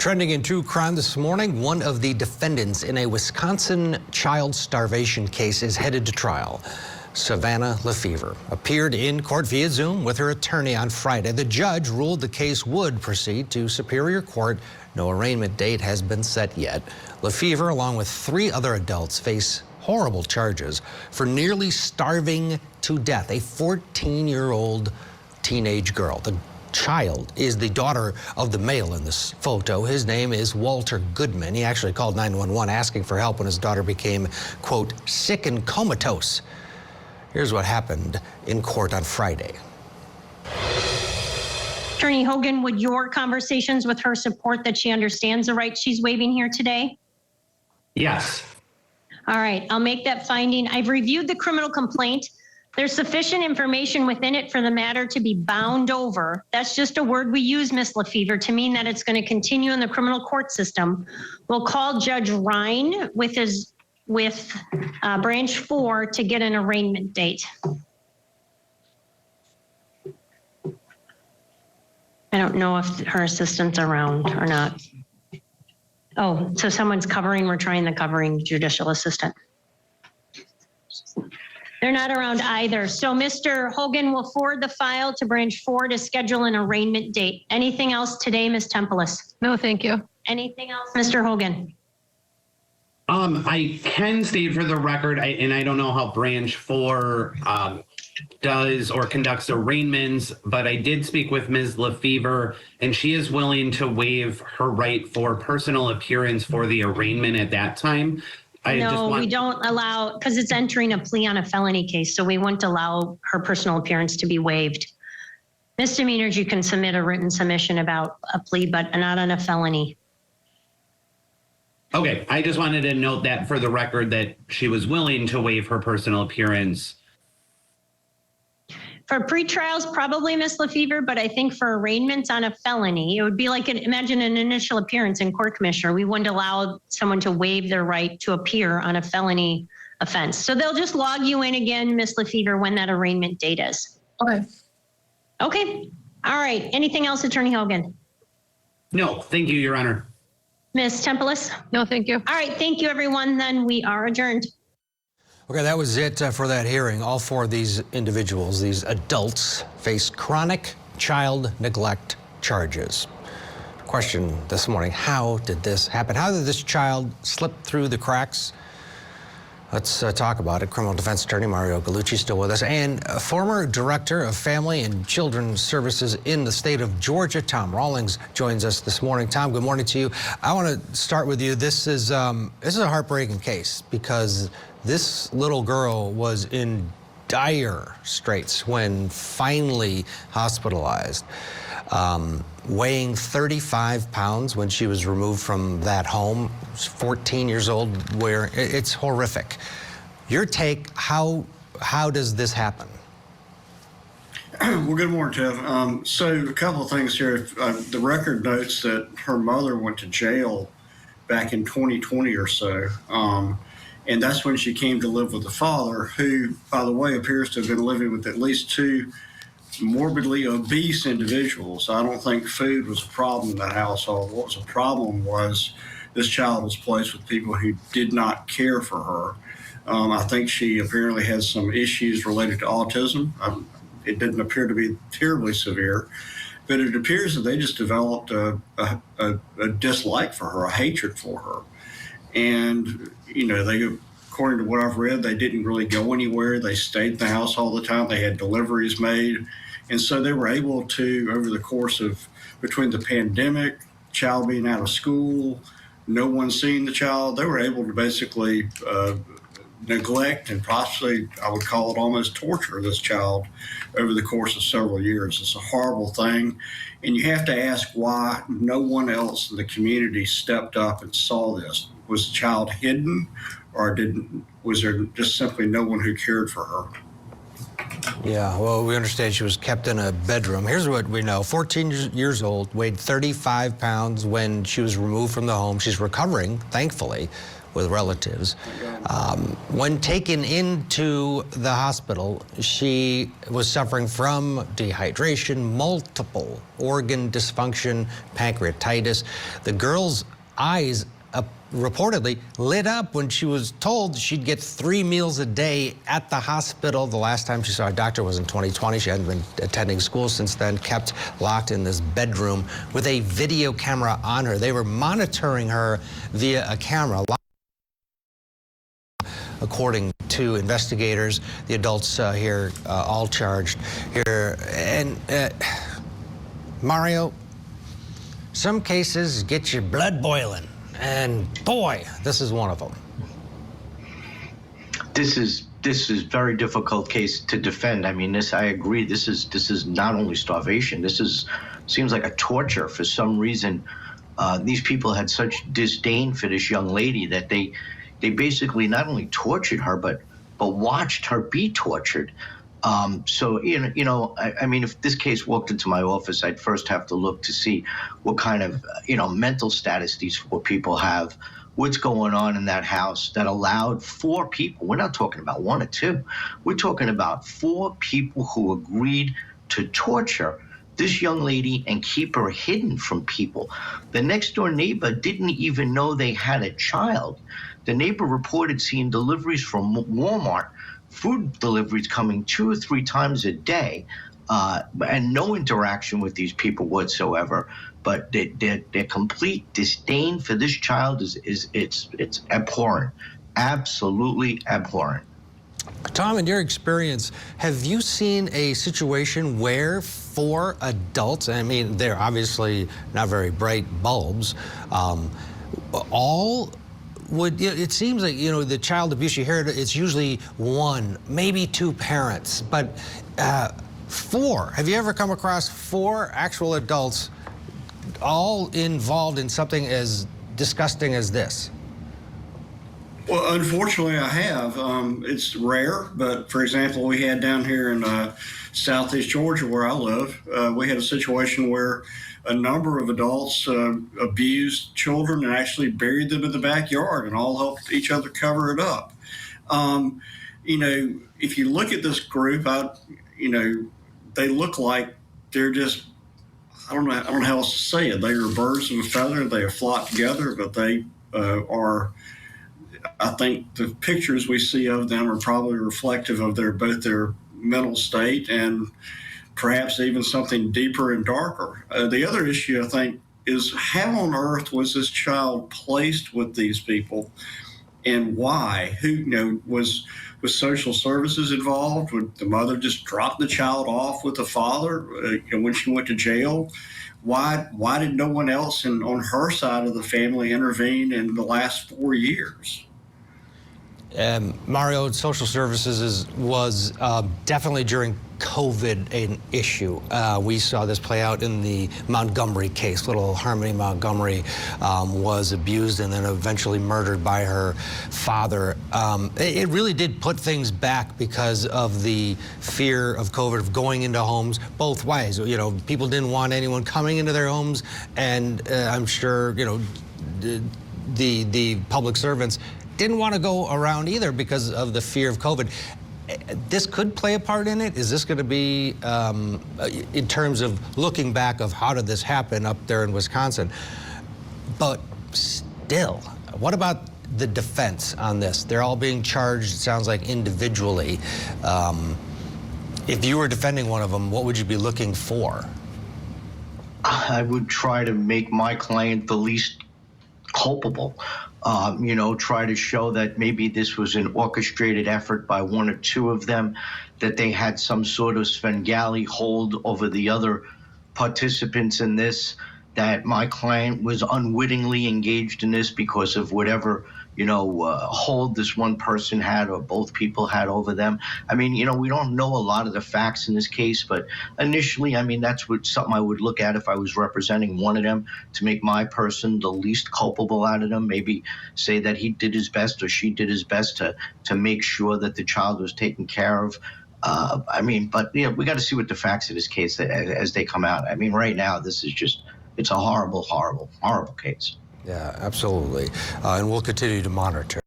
Trending in true crime this morning, one of the defendants in a Wisconsin child starvation case is headed to trial. Savanna LeFever appeared in court via Zoom with her attorney on Friday. The judge ruled the case would proceed to Superior Court. No arraignment date has been set yet. LeFever, along with 3 other adults, face horrible charges for nearly starving to death a 14-year-old teenage girl. The child is the daughter of the male in this photo. His name is Walter Goodman. He actually called 911 asking for help when his daughter became, quote, sick and comatose. Here's what happened in court on Friday. Attorney Hogan, would your conversations with her support that she understands the rights she's waiving here today? Yes. All right, I'll make that finding. I've reviewed the criminal complaint. There's sufficient information within it for the matter to be bound over. That's just a word we use, Ms. LeFever, to mean that it's going to continue in the criminal court system. We'll call Judge Ryan with Branch 4 to get an arraignment date. I don't know if her assistant's around or not. Oh, so someone's covering, we're trying the covering judicial assistant. They're not around either. So Mr. Hogan will forward the file to Branch 4 to schedule an arraignment date. Anything else today, Ms. Tempelis? No, thank you. Anything else, Mr. Hogan? I can state for the record, and I don't know how Branch 4 does or conducts arraignments, but I did speak with Ms. LeFever, and she is willing to waive her right for personal appearance for the arraignment at that time. We don't allow, because it's entering a plea on a felony case, so we wouldn't allow her personal appearance to be waived. Misdemeanors, you can submit a written submission about a plea, but not on a felony. Okay, I just wanted to note that for the record that she was willing to waive her personal appearance. For pretrials, probably Ms. LeFever, but I think for arraignments on a felony, it would be like, imagine an initial appearance in court, Commissioner. We wouldn't allow someone to waive their right to appear on a felony offense. So they'll just log you in again, Ms. LeFever, when that arraignment date is. Okay. Okay. All right. Anything else, Attorney Hogan? No, thank you, Your Honor. Ms. Tempelis? No, thank you. All right. Thank you, everyone. Then we are adjourned. Okay, that was it for that hearing. All 4 of these individuals, these adults, face chronic child neglect charges. Question this morning, how did this happen? How did this child slip through the cracks? Let's talk about it. Criminal defense attorney Mario Gallucci still with us, and former director of family and children's services in the state of Georgia, Tom Rawlings, joins us this morning. Tom, good morning to you. I want to start with you. This is a heartbreaking case because this little girl was in dire straits when finally hospitalized, weighing 35 pounds when she was removed from that home. She was 14 years old, where it's horrific. Your take, how does this happen? Well, good morning, Jeff. So a couple of things here. The record notes that her mother went to jail back in 2020 or so. And that's when she came to live with the father, who, by the way, appears to have been living with at least 2 morbidly obese individuals. I don't think food was a problem in that household. What was a problem was this child was placed with people who did not care for her. I think she apparently has some issues related to autism. It didn't appear to be terribly severe, but it appears that they just developed a dislike for her, a hatred for her. And, according to what I've read, they didn't really go anywhere. They stayed in the house all the time. They had deliveries made. And so they were able to, over the course of between the pandemic, child being out of school, no one seeing the child, they were able to basically neglect and possibly, I would call it almost torture this child over the course of several years. It's a horrible thing. And you have to ask why no one else in the community stepped up and saw this. Was the child hidden, or was there just simply no one who cared for her? Yeah, well, we understand she was kept in a bedroom. Here's what we know. 14 years old, weighed 35 pounds when she was removed from the home. She's recovering, thankfully. with relatives. When taken into the hospital, she was suffering from dehydration, multiple organ dysfunction, pancreatitis. The girl's eyes reportedly lit up when she was told she'd get 3 meals a day at the hospital. The last time she saw a doctor was in 2020. She hadn't been attending school since then, kept locked in this bedroom with a video camera on her. They were monitoring her via a camera. According to investigators, the adults here all charged here. And Mario, some cases get your blood boiling. And boy, this is one of them. This is very difficult case to defend. I mean, I agree. This is not only starvation. Seems like a torture for some reason. These people had such disdain for this young lady that they basically not only tortured her, but watched her be tortured. So, I mean, if this case walked into my office, I'd first have to look to see what kind of, mental status these 4 people have, what's going on in that house that allowed 4 people. We're not talking about 1 or 2. We're talking about 4 people who agreed to torture this young lady and keep her hidden from people. The next door neighbor didn't even know they had a child. The neighbor reported seeing deliveries from Walmart, food deliveries coming 2 or 3 times a day, and no interaction with these people whatsoever. But their complete disdain for this child it's abhorrent, absolutely abhorrent. Tom, in your experience, have you seen a situation where 4 adults, I mean, they're obviously not very bright bulbs, all would, it seems like, the child abuse, you hear it, it's usually 1, maybe 2 parents, but 4, have you ever come across 4 actual adults all involved in something as disgusting as this? Well, unfortunately, I have. It's rare, but for example, we had down here in southeast Georgia, where I live, we had a situation where a number of adults abused children and actually buried them in the backyard and all helped each other cover it up. If you look at this group, they look like they're just, I don't know how else to say it. They are birds of a feather. They have flocked together, but they are, I think the pictures we see of them are probably reflective of both their mental state and perhaps even something deeper and darker. The other issue, I think, is how on earth was this child placed with these people and why? Who, was social services involved? Would the mother just drop the child off with the father when she went to jail? Why did no one else on her side of the family intervene in the last 4 years? Mario, social services was definitely during COVID an issue. We saw this play out in the Montgomery case. Little Harmony Montgomery was abused and then eventually murdered by her father. It really did put things back because of the fear of COVID, of going into homes both ways. People didn't want anyone coming into their homes, and I'm sure, the public servants didn't want to go around either because of the fear of COVID. This could play a part in it. Is this going to be, in terms of looking back of how did this happen up there in Wisconsin? But still, what about the defense on this? They're all being charged, it sounds like, individually. If you were defending one of them, what would you be looking for? I would try to make my client the least culpable. Try to show that maybe this was an orchestrated effort by 1 or 2 of them, that they had some sort of Svengali hold over the other participants in this, that my client was unwittingly engaged in this because of whatever, hold this one person had or both people had over them. I mean, we don't know a lot of the facts in this case, but initially, I mean, that's something I would look at if I was representing one of them, to make my person the least culpable out of them. Maybe say that he did his best or she did his best to make sure that the child was taken care of. We got to see what the facts of this case as they come out. I mean, right now, this is just, it's a horrible, horrible, horrible case. Yeah, absolutely. And we'll continue to monitor.